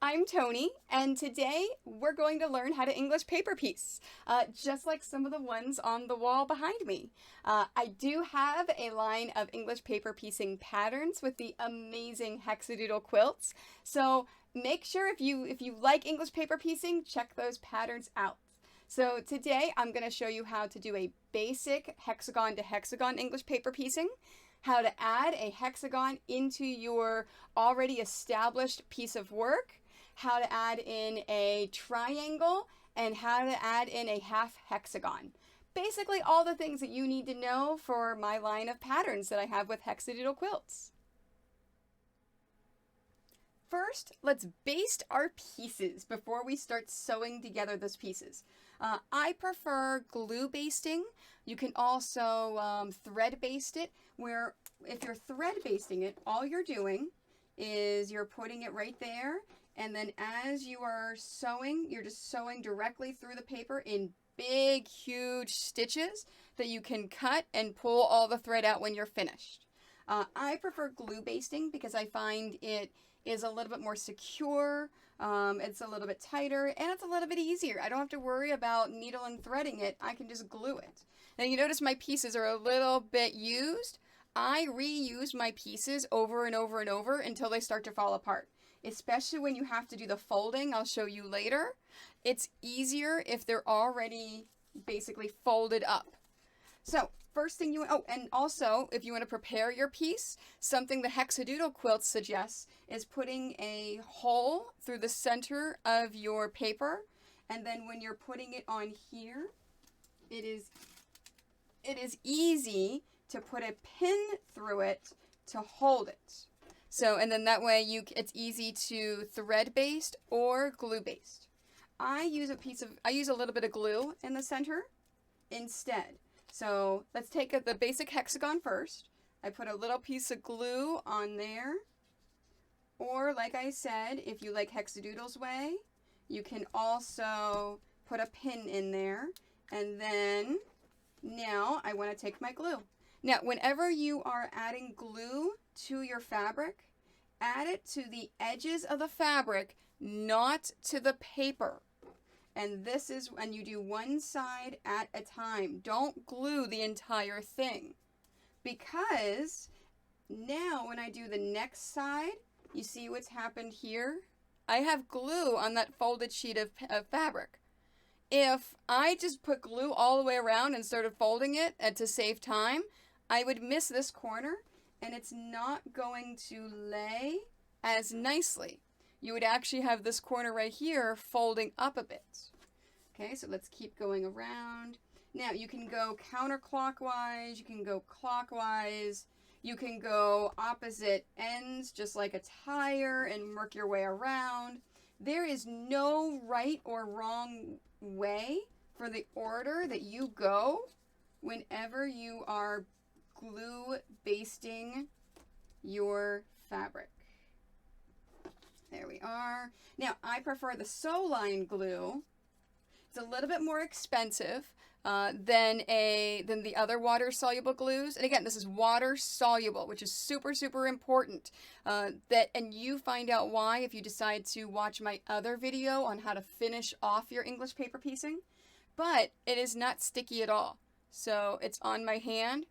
I'm Tony, and today we're going to learn how to English paper piece, just like some of the ones on the wall behind me. I do have a line of English paper piecing patterns with the amazing hexadoodle quilts, so make sure if you like English paper piecing, check those patterns out. So today I'm going to show you how to do a basic hexagon to hexagon English paper piecing, how to add a hexagon into your already established piece of work, how to add in a triangle, and how to add in a half hexagon. Basically all the things that you need to know for my line of patterns that I have with hexadoodle quilts. First, let's baste our pieces before we start sewing together those pieces. I prefer glue basting. You can also thread baste it, where if you're thread basting it, all you're doing is you're putting it right there, and then as you are sewing, you're just sewing directly through the paper in big, huge stitches that you can cut and pull all the thread out when you're finished. I prefer glue basting because I find it is a little bit more secure, it's a little bit tighter, and it's a little bit easier. I don't have to worry about needle and threading it. I can just glue it. Now you notice my pieces are a little bit used. I reuse my pieces over and over and over until they start to fall apart, especially when you have to do the folding. I'll show you later. It's easier if they're already basically folded up. So first thing and also if you want to prepare your piece, something the hexadoodle quilt suggests is putting a hole through the center of your paper, and then when you're putting it on here, it is easy to put a pin through it to hold it. So, and then that way it's easy to thread baste or glue baste. I use a little bit of glue in the center instead. So let's take the basic hexagon first. I put a little piece of glue on there. Or like I said, if you like hexadoodle's way, you can also put a pin in there. And then now I want to take my glue. Now, whenever you are adding glue to your fabric, add it to the edges of the fabric, not to the paper. And this is when you do one side at a time. Don't glue the entire thing. Because now when I do the next side, you see what's happened here? I have glue on that folded sheet of fabric. If I just put glue all the way around and started folding it to save time, I would miss this corner and it's not going to lay as nicely. You would actually have this corner right here folding up a bit. Okay, so let's keep going around. Now you can go counterclockwise, you can go clockwise, you can go opposite ends just like a tire and work your way around. There is no right or wrong way for the order that you go whenever you are glue basting your fabric. There we are. Now I prefer the sew line glue. It's a little bit more expensive than the other water soluble glues. And again, this is water soluble, which is super, super important. And you find out why if you decide to watch my other video on how to finish off your English paper piecing. But it is not sticky at all. So it's on my hand.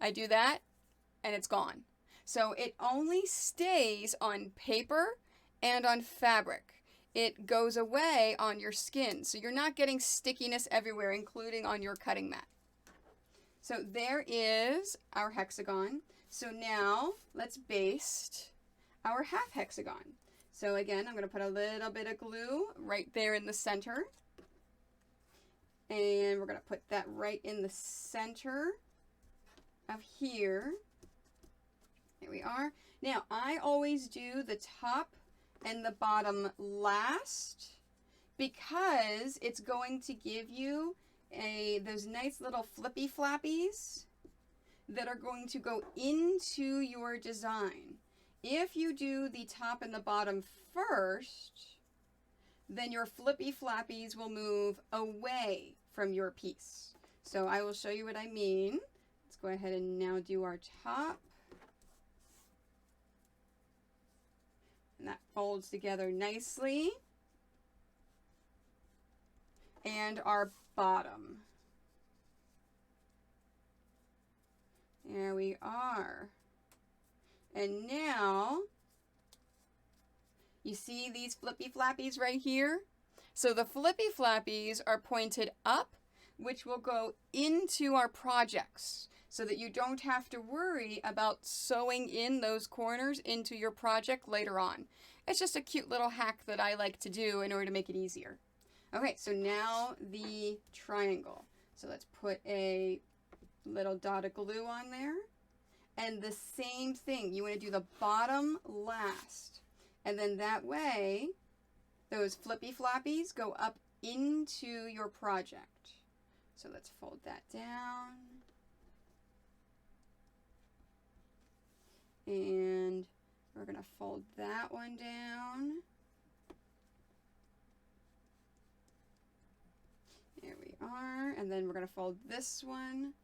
I do that and it's gone. So it only stays on paper and on fabric. It goes away on your skin, so you're not getting stickiness everywhere, including on your cutting mat. So there is our hexagon. So now let's baste our half hexagon. So again, I'm going to put a little bit of glue right there in the center. And we're going to put that right in the center of here. There we are. Now, I always do the top and the bottom last because it's going to give you those nice little flippy flappies that are going to go into your design. If you do the top and the bottom first, then your flippy flappies will move away from your piece. So I will show you what I mean. Let's go ahead and now do our top. And that folds together nicely. And our bottom. There we are. And now, you see these flippy flappies right here? So the flippy flappies are pointed up, which will go into our projects so that you don't have to worry about sewing in those corners into your project later on. It's just a cute little hack that I like to do in order to make it easier. Okay, so now the triangle. So let's put a little dot of glue on there. And the same thing, you want to do the bottom last. And then that way, those flippy flappies go up into your project. So let's fold that down. And we're going to fold that one down. There we are. And then we're going to fold this one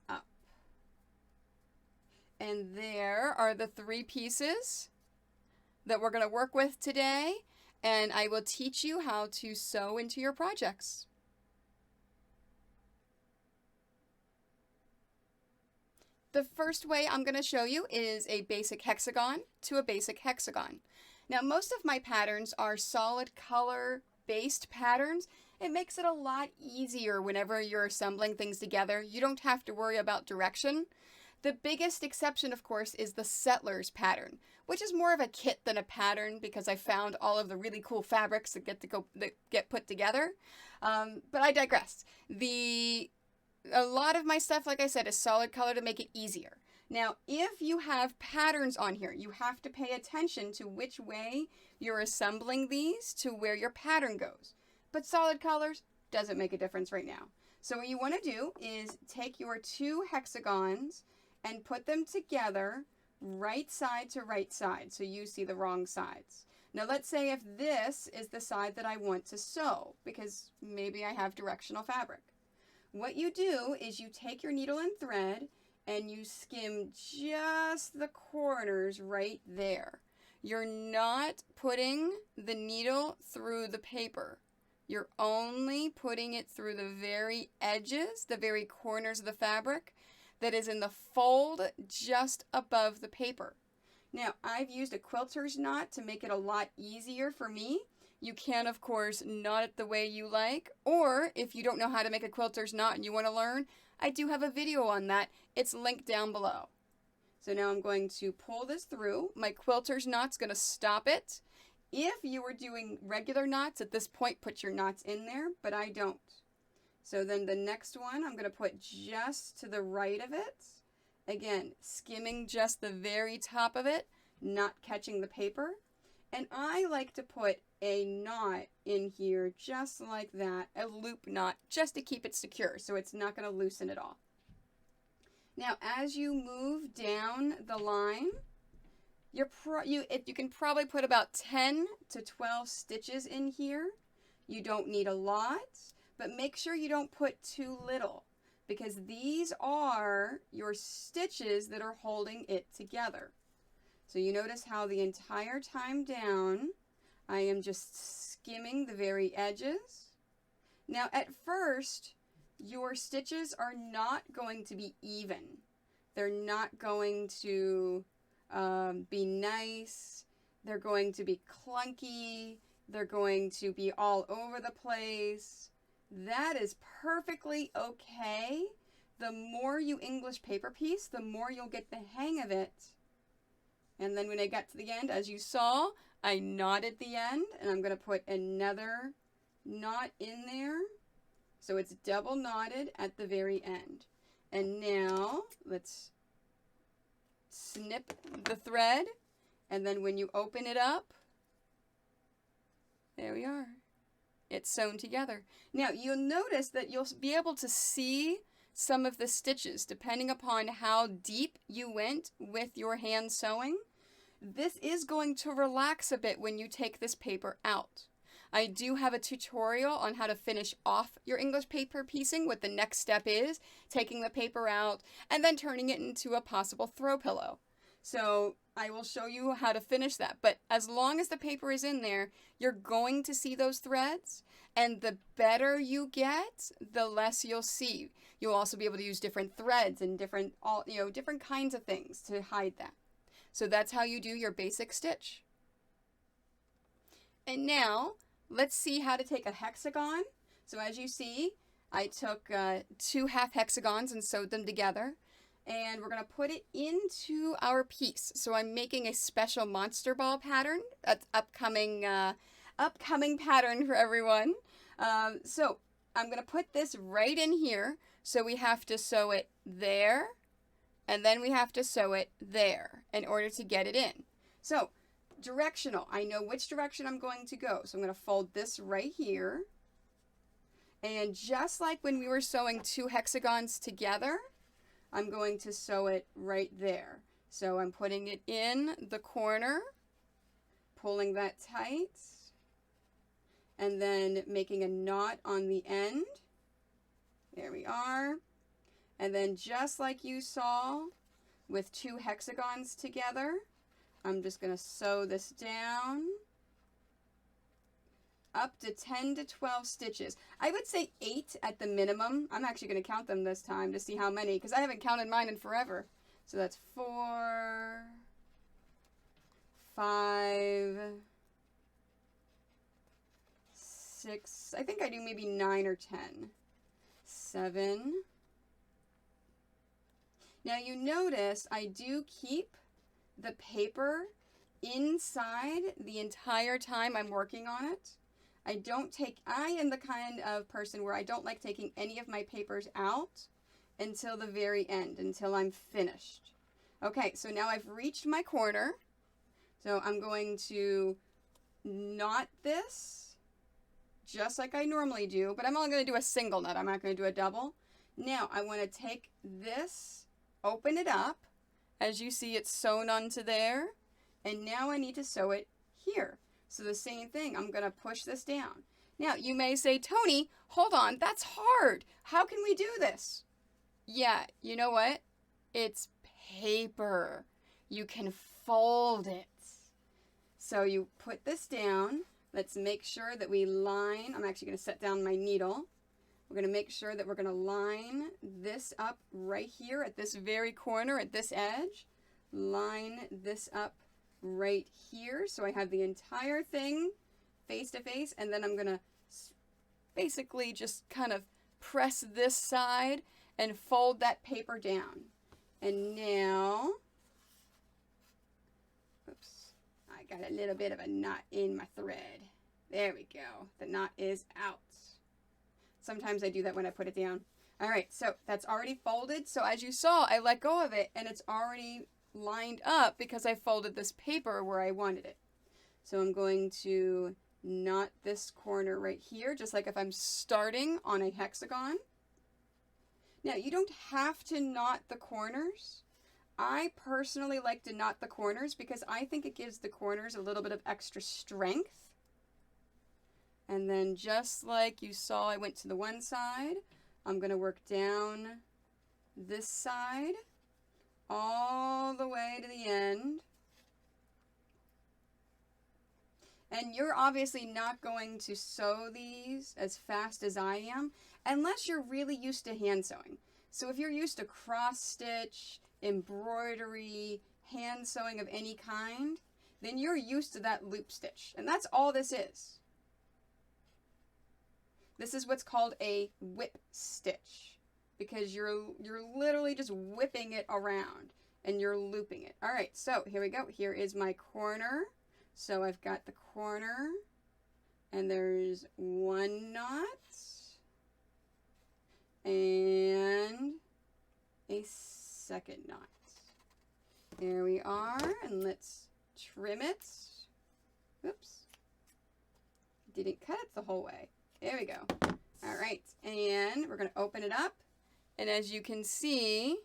up. And there are the 3 pieces that we're going to work with today. And I will teach you how to sew into your projects. The first way I'm going to show you is a basic hexagon to a basic hexagon. Now, most of my patterns are solid color based patterns. It makes it a lot easier whenever you're assembling things together. You don't have to worry about direction. The biggest exception, of course, is the Settlers pattern, which is more of a kit than a pattern because I found all of the really cool fabrics that get put together. But I digress. A lot of my stuff, like I said, is solid color to make it easier. Now, if you have patterns on here, you have to pay attention to which way you're assembling these to where your pattern goes. But solid colors doesn't make a difference right now. So what you want to do is take your 2 hexagons and put them together right side to right side so you see the wrong sides. Now let's say if this is the side that I want to sew because maybe I have directional fabric. What you do is you take your needle and thread and you skim just the corners right there. You're not putting the needle through the paper. You're only putting it through the very edges, the very corners of the fabric that is in the fold just above the paper. Now, I've used a quilter's knot to make it a lot easier for me. You can, of course, knot it the way you like, or if you don't know how to make a quilter's knot and you want to learn, I do have a video on that. It's linked down below. So now I'm going to pull this through. My quilter's knot's going to stop it. If you were doing regular knots at this point, put your knots in there, but I don't. So then the next one, I'm going to put just to the right of it. Again, skimming just the very top of it, not catching the paper. And I like to put a knot in here just like that, a loop knot, just to keep it secure so it's not going to loosen at all. Now, as you move down the line, you can probably put about 10 to 12 stitches in here. You don't need a lot, but make sure you don't put too little because these are your stitches that are holding it together. So you notice how the entire time down, I am just skimming the very edges. Now at first, your stitches are not going to be even. They're not going to be nice. They're going to be clunky. They're going to be all over the place. That is perfectly okay. The more you English paper piece, the more you'll get the hang of it. And then when I got to the end, as you saw, I knotted the end, and I'm going to put another knot in there. So it's double knotted at the very end. And now, let's snip the thread, and then when you open it up, there we are. It's sewn together. Now, you'll notice that you'll be able to see some of the stitches depending upon how deep you went with your hand sewing. This is going to relax a bit when you take this paper out. I do have a tutorial on how to finish off your English paper piecing. What the next step is, taking the paper out and then turning it into a possible throw pillow. So I will show you how to finish that. But as long as the paper is in there, you're going to see those threads. And the better you get, the less you'll see. You'll also be able to use different threads and different kinds of things to hide that. So that's how you do your basic stitch. And now let's see how to take a hexagon. So as you see, I took 2 half hexagons and sewed them together. And we're going to put it into our piece. So I'm making a special monster ball pattern. That's upcoming pattern for everyone. So I'm going to put this right in here. So we have to sew it there. And then we have to sew it there in order to get it in. So directional. I know which direction I'm going to go. So I'm going to fold this right here. And just like when we were sewing 2 hexagons together, I'm going to sew it right there. So I'm putting it in the corner, pulling that tight, and then making a knot on the end. There we are. And then just like you saw with 2 hexagons together, I'm just going to sew this down up to 10 to 12 stitches. I would say 8 at the minimum. I'm actually going to count them this time to see how many, because I haven't counted mine in forever. So that's 4, 5, 6, I think I do maybe 9 or 10. 7. Now you notice I do keep the paper inside the entire time I'm working on it. I am the kind of person where I don't like taking any of my papers out until the very end, until I'm finished. Okay, so now I've reached my corner. So I'm going to knot this just like I normally do, but I'm only going to do a single knot. I'm not going to do a double. Now I want to take this, open it up. As you see, it's sewn onto there. And now I need to sew it here. So the same thing, I'm going to push this down. Now, you may say, Tony, hold on, that's hard. How can we do this? Yeah, you know what? It's paper. You can fold it. So you put this down. Let's make sure that we line. I'm actually going to set down my needle. We're going to make sure that we're going to line this up right here at this very corner, at this edge. Line this up right here, so I have the entire thing face to face, and then I'm gonna basically just kind of press this side and fold that paper down. And now, oops, I got a little bit of a knot in my thread. There we go. The knot is out. Sometimes I do that when I put it down. All right, so that's already folded. So as you saw, I let go of it, and it's already lined up because I folded this paper where I wanted it. So I'm going to knot this corner right here, just like if I'm starting on a hexagon. Now, you don't have to knot the corners. I personally like to knot the corners because I think it gives the corners a little bit of extra strength. And then just like you saw, I went to the one side. I'm going to work down this side all the way to the end. And you're obviously not going to sew these as fast as I am unless you're really used to hand sewing. So if you're used to cross stitch, embroidery, hand sewing of any kind, then you're used to that loop stitch. And that's all this is. This is what's called a whip stitch, because you're literally just whipping it around and you're looping it. All right, so here we go. Here is my corner. So I've got the corner, and there's one knot and a second knot. There we are, and let's trim it. Oops, didn't cut it the whole way. There we go. All right, and we're going to open it up, and as you can see,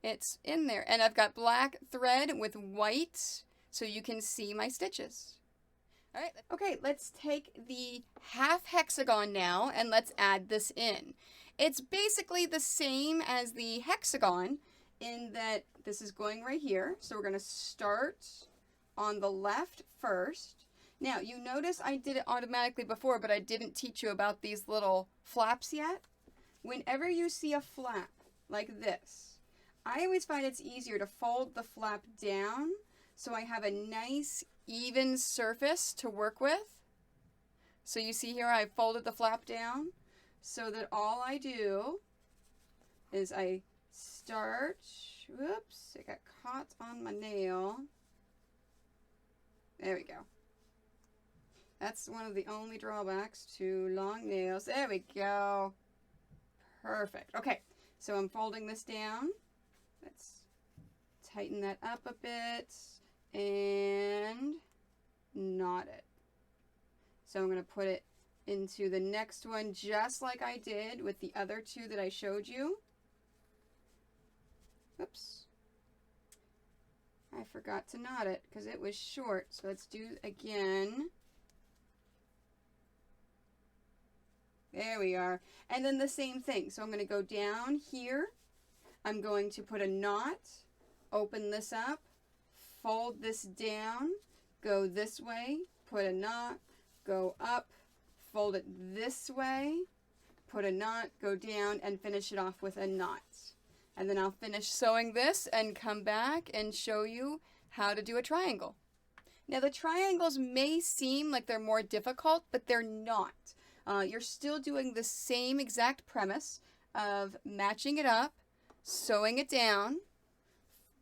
it's in there. And I've got black thread with white, so you can see my stitches. All right, okay, let's take the half hexagon now, and let's add this in. It's basically the same as the hexagon, in that this is going right here. So we're going to start on the left first. Now, you notice I did it automatically before, but I didn't teach you about these little flaps yet. Whenever you see a flap like this, I always find it's easier to fold the flap down so I have a nice even surface to work with. So you see here I folded the flap down so that all I do is I start, whoops, it got caught on my nail. There we go. That's one of the only drawbacks to long nails. There we go. Perfect. Okay, so I'm folding this down. Let's tighten that up a bit and knot it. So I'm going to put it into the next one just like I did with the other two that I showed you. Oops. I forgot to knot it because it was short. So let's do it again. There we are. And then the same thing. So I'm going to go down here. I'm going to put a knot, open this up, fold this down, go this way, put a knot, go up, fold it this way, put a knot, go down, and finish it off with a knot. And then I'll finish sewing this and come back and show you how to do a triangle. Now the triangles may seem like they're more difficult, but they're not. You're still doing the same exact premise of matching it up, sewing it down,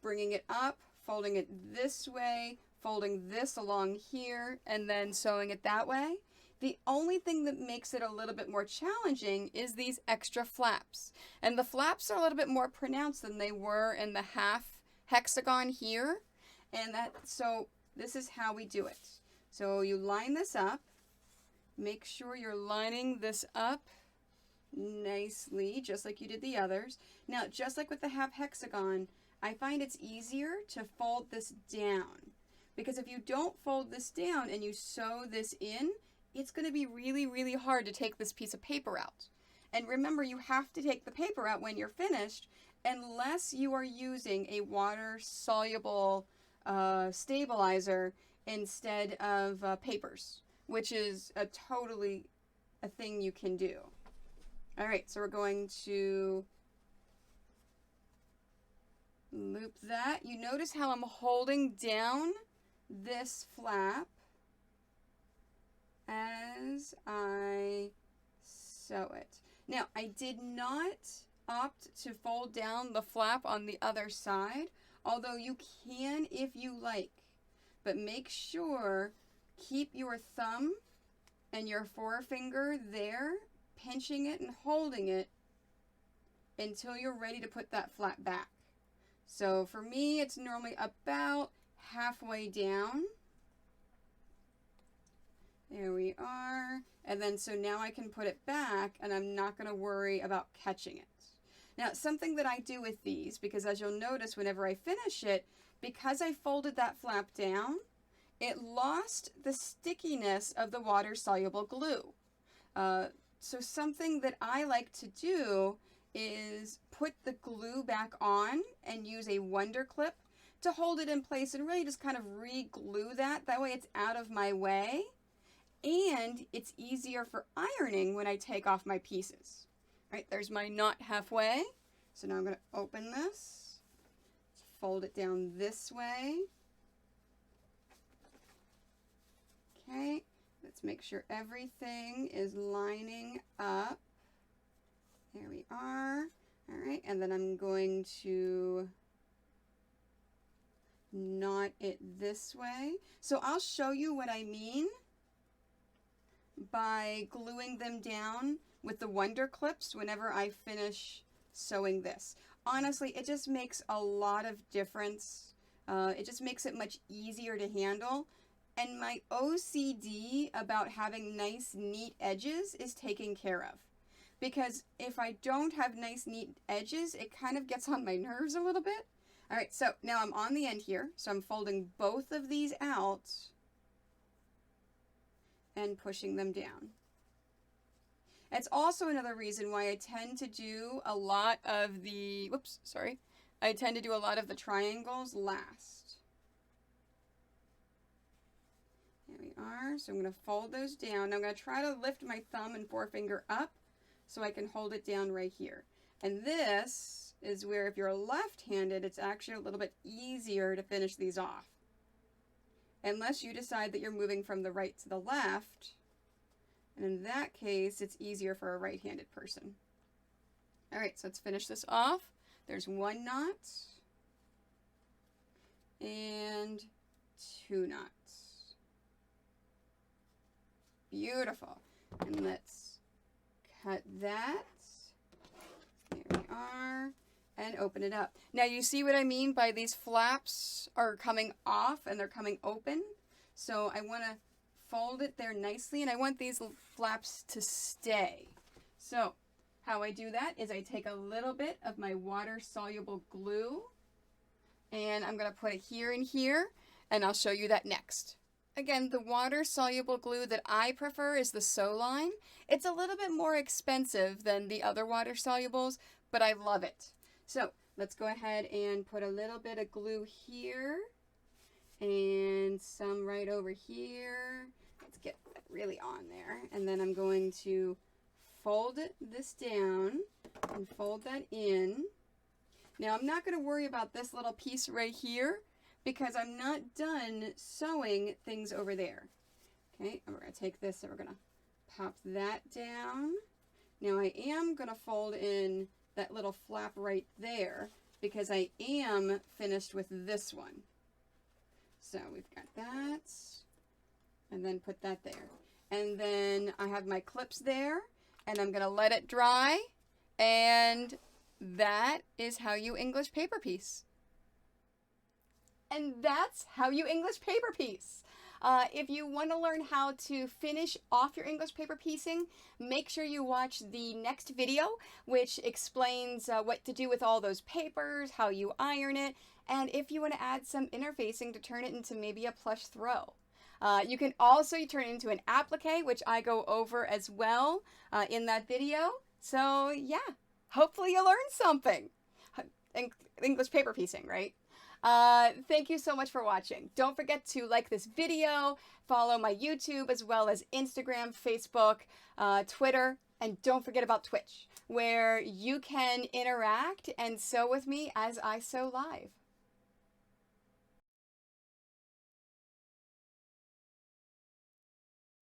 bringing it up, folding it this way, folding this along here, and then sewing it that way. The only thing that makes it a little bit more challenging is these extra flaps. And the flaps are a little bit more pronounced than they were in the half hexagon here. And so this is how we do it. So you line this up. Make sure you're lining this up nicely, just like you did the others. Now, just like with the half hexagon, I find it's easier to fold this down. Because if you don't fold this down and you sew this in, it's going to be really, really hard to take this piece of paper out. And remember, you have to take the paper out when you're finished, unless you are using a water-soluble stabilizer instead of papers, which is totally a thing you can do. All right, so we're going to loop that. You notice how I'm holding down this flap as I sew it. Now, I did not opt to fold down the flap on the other side, although you can if you like. But make sure, keep your thumb and your forefinger there, pinching it and holding it until you're ready to put that flap back. So for me, it's normally about halfway down. There we are. And then so now I can put it back and I'm not going to worry about catching it. Now, something that I do with these, because as you'll notice whenever I finish it, because I folded that flap down, it lost the stickiness of the water-soluble glue. So something that I like to do is put the glue back on and use a Wonder Clip to hold it in place and really just kind of re-glue that. That way it's out of my way and it's easier for ironing when I take off my pieces. All right, there's my knot halfway. So now I'm going to open this, fold it down this way. Okay, let's make sure everything is lining up. There we are. All right, and then I'm going to knot it this way. So I'll show you what I mean by gluing them down with the Wonder Clips whenever I finish sewing this. Honestly, it just makes a lot of difference. It just makes it much easier to handle. And my OCD about having nice, neat edges is taken care of. Because if I don't have nice, neat edges, it kind of gets on my nerves a little bit. All right, so now I'm on the end here. So I'm folding both of these out and pushing them down. It's also another reason why I tend to do a lot of the, I tend to do a lot of the triangles last. There we are. So I'm going to fold those down. Now I'm going to try to lift my thumb and forefinger up so I can hold it down right here. And this is where if you're left-handed, it's actually a little bit easier to finish these off. Unless you decide that you're moving from the right to the left. And in that case, it's easier for a right-handed person. All right, so let's finish this off. There's one knot and two knots. Beautiful. And let's cut that. There we are. And open it up. Now you see what I mean by these flaps are coming off and they're coming open. So I want to fold it there nicely and I want these flaps to stay. So how I do that is I take a little bit of my water-soluble glue and I'm going to put it here and here and I'll show you that next. Again, the water-soluble glue that I prefer is the Soline. It's a little bit more expensive than the other water-solubles, but I love it. So let's go ahead and put a little bit of glue here and some right over here. Let's get that really on there. And then I'm going to fold this down and fold that in. Now I'm not going to worry about this little piece right here because I'm not done sewing things over there. Okay, and we're going to take this and we're going to pop that down. Now I am going to fold in that little flap right there because I am finished with this one. So we've got that and then put that there. And then I have my clips there and I'm going to let it dry and that is how you English paper piece. And that's how you English paper piece. If you want to learn how to finish off your English paper piecing, make sure you watch the next video, which explains what to do with all those papers, how you iron it, and if you want to add some interfacing to turn it into maybe a plush throw. You can also turn it into an applique, which I go over as well in that video. So yeah, hopefully you learned something. English paper piecing, right? Thank you so much for watching. Don't forget to like this video, follow my YouTube as well as Instagram, Facebook, Twitter, and don't forget about Twitch, where you can interact and sew with me as I sew live.